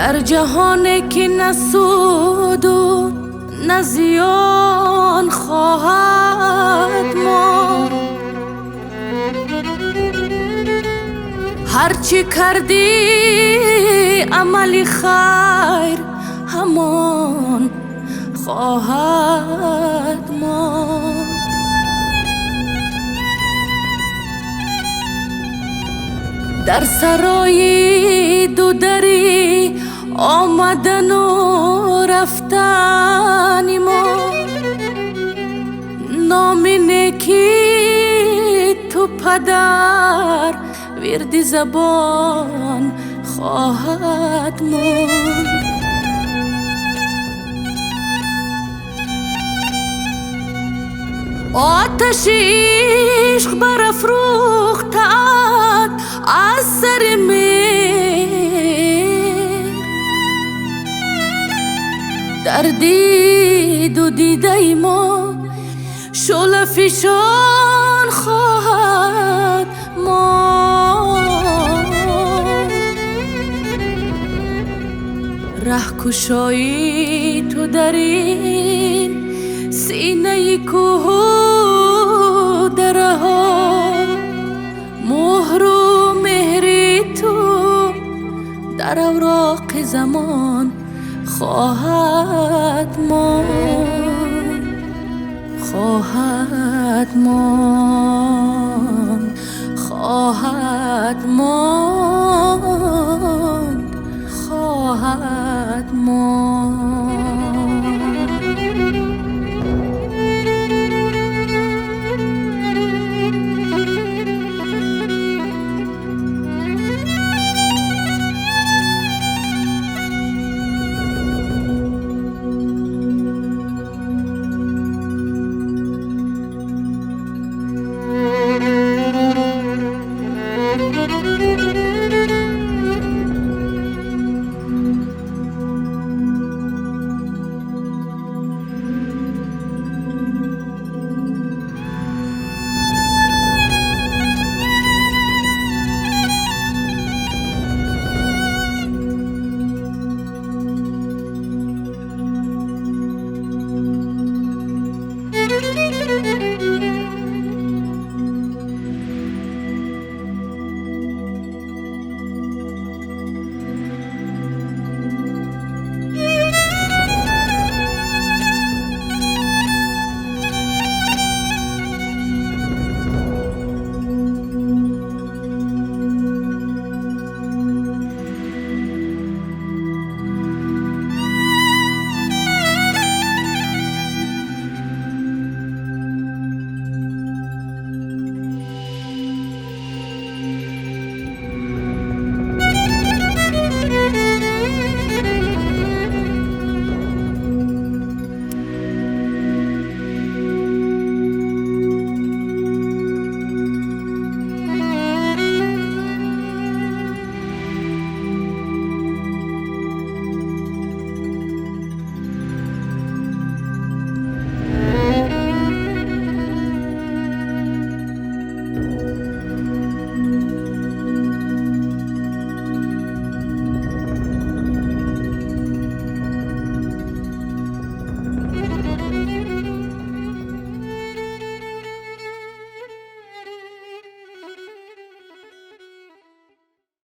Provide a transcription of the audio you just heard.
در جهانی که نه سود و نه زیان خواهد ماند. هرچی کردی عمل خیر همان خواهد ماند. در سرای دو دری آمدن و رفتن ما، نام نیکی تو پدر ورد زبان خواهد ماند. آتش عشق برافروختد از سر مهر، در دید و دیده ما شعله فشان خواهد ماند. ره کشایی تو در این سینه کوه درها، مهر و مهری تو در اوراق زمان خواهد ماند، خواهد ماند، خواهد ماند، خواهد ماند.